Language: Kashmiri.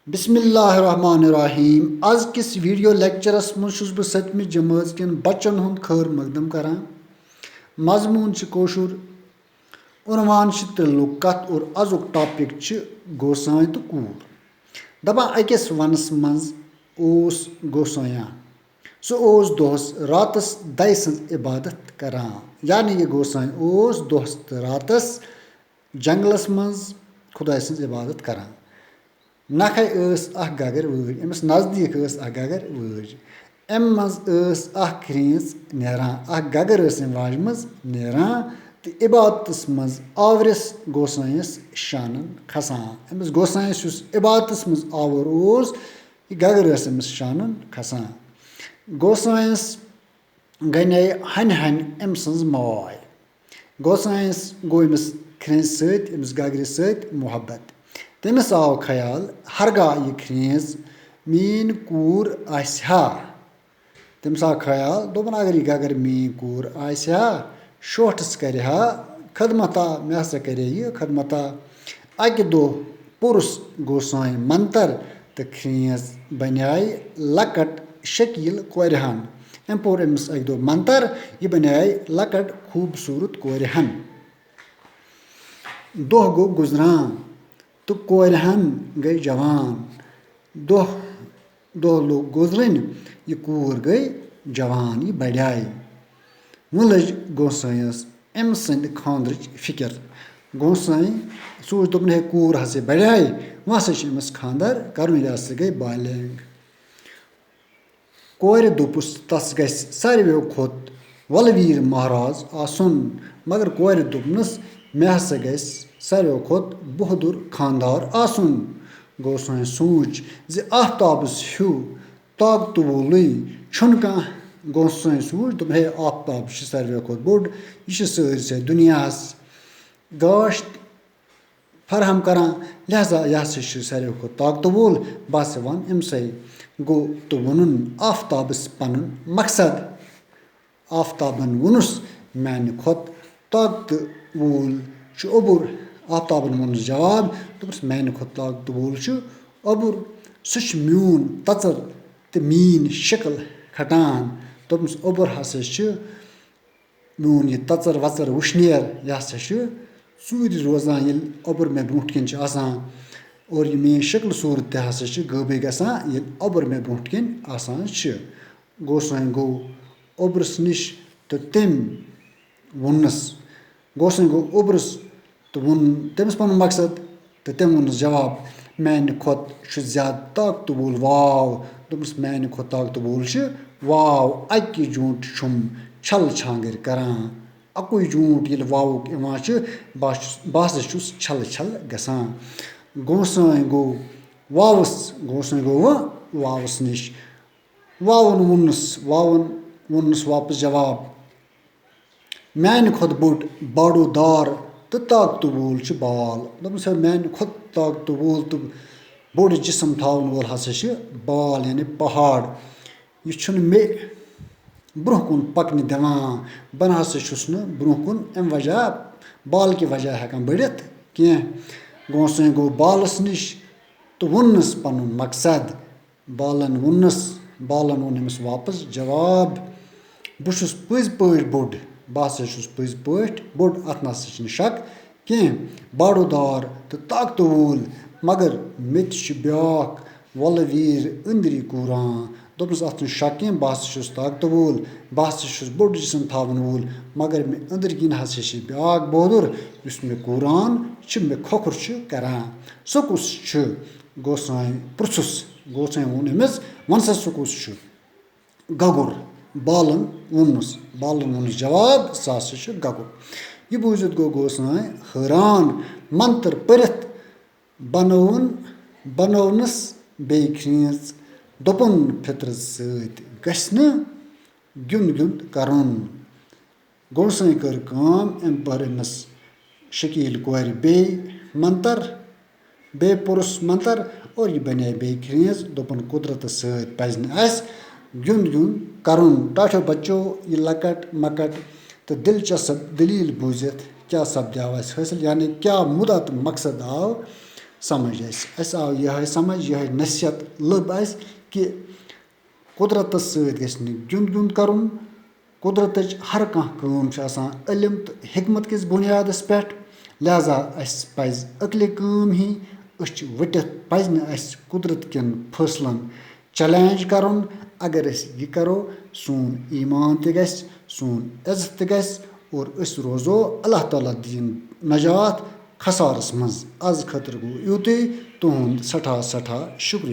बिस्मिल्लाहिर्रहमानिर्रहीम आज किस वीडियो लेक्चरस मज सतमी जमात कन बच्चन हुंद खैर मकदम करान मजमून कोशुर उनवान तिलुक कत और अजुक टॉपिक गोसाई तो कूर दपान अकिस वनस मज गोसाया सह दोहस रातस दय सज इबादत करान यानी यह गोसाई दोहस तो रातस जंगलस मज खुदा सज इबादत करान नख गगर वूज अमिस नजदीक गगर वूज अम मज क्रीज नान गगर वाज मज नान तो इबादत मज आवरस गोसाइस शानन खसान अमिस गोसाइस इबादत मज आवर गगर अमिस शानन खसान गोसाइस गने हन हन अम सज my गोसाइस go Amish crease समिस Ghaggar सत मोहब्बत तमिस आव ख्याल हरगाह यह क्रीज मीन कूर आहा तमिस आव ख्याल दोपन अगर यह गगर मीन कूर आहा शोठस कर खदमता मे हसा कर यह खदमता अक दो पुरुष गोसाई मंतर तो क्रीज बनाय लकट शकील कोरहन अम पोर अमिस अक दो मंतर यह बनाय लकट खूबसूरत कोरहन दोह गो गुजरान तो कोरहन गई जवान दोह लोग गुजरन यह कूर गई जवान यह बढ़ाई वो लज गोसाइस अम सद खानद्र फिक्र गोसाई सोच दोपन है कूर हसे बढ़ाई वह हसा अमिस खानदर कर यह हसा गई बालिंग कोर दोपुस तस गस सारवेो खोत वलवीर महाराज आसन मगर कोर दोपनस मे हसा गस सारवेो खोत बहादुर खानदार आसन गोसाई सोच जे आफ्ताबस हू ताकतवल छुन कह गोसाई सोच दोप हे आफ्ताब सारवेो खोत बोड़ यह सारसे दुनियास गाश फरहम करान लिहाजा यह हसा सारवेो खोत ताकतवल बह हसा वन अमसे गो तो वोनुन आफ्ताबस पन मकसद आफ्ताबन वोनुस माने खोत ताकतवल ओबुर आफ्ताबन वोन जवाब दोपस माने खोत ताकतवल ओबुर सह म्यून तचर तो मीन शक्ल खटान दोपस ओबुर हसा म्यून यह तचर वचर वुशनेर यह हसा सूर्य रोजान ये ओबुर मे ब्रोट कन आसान और यह मेन शक्ल सूरत तह हसा गबे गसान ये ओबुर मे ब्रोट कन आसान गोसाई गो ओबरस निश तो तम वोनस गोसाई गो ओबरस तो वोन तमिस पन मकसद तो तम वोनस जवाब माने खोत ज्यादा ताकतवल वाव दोपस माने खोत ताकतवल वाव अक जूट छुम छल छांगर करान अकुई जूट ये वावुक बह हसा छल छल गसान गोसाई गो वावस गोसाई गो वावस निश वावन वोनस वापस जवाब माने खोत बड़ो दार तो ताकतवल बाल दोपस माने खोत ताकतवल तो बोड़ जिसम थावन वोल हसा बाल यानी पहाड़ यह मे ब्रोह कुन पकन दिवान बन हसा ब्रोह कुन अम वजह बाल कि वजह हेकान बढ़ित कह गोसाई गो बालस निश तो वोनस पन मकसद बालन वोन अमिस वापस जवाब बह पज पे बोड़ बह हसा पज पे बोड़ अत नसा शक कह बड़ोदार तो ताकतवल मगर मे ब्याक वलवीर अंदरी कूरान दोपस अत शक कह बह हसा ताकतवल बह हसा बोड़ जिसम थावन वोल मगर मे अंदर किन हसा ब्याक बहादुर मे कूरान मे खोखुर करान सह कुस गोसाई पृथुस गोसाई वोन अमिस वन सा सह कुस गगुर बालन वोनस जवाब सह हसा गगुर यह बूझित गो गोसाई हैरान मंत्र परित बनवनस बे क्रीज दोपन फितर सत गश्न गिंद करन गोसाई कर काम अम पर अमिस शकील कोर बे मंतर बे पुरुष मंतर और यह बने बे क्रीज दोपन कुदरत सत पज गिंद करन टाठो बच्चो यह लकट मकट तो दिलचस्प दलील बूझित क्या सपद्याव हासिल यानी क्या मुदा तो मकसद आव समझ अस आव यह समझ यह नसीहत लब अस कि कुदरत सत गिंद गुंद करुन कुदरत हर कम इलम तो हिकमत किस बुनियाद पे लिहाजा अस पज अकल कम ही वटित पज कुदरत किन फैसलन चैलेंज करुन अगर यह करो सोन ईमान त सोन इज्जत त और अस रोजो अल्लाह ताला दीन नजात खसारस मज आज खतर गो युत तुंद सठा सठा शुक्रिया।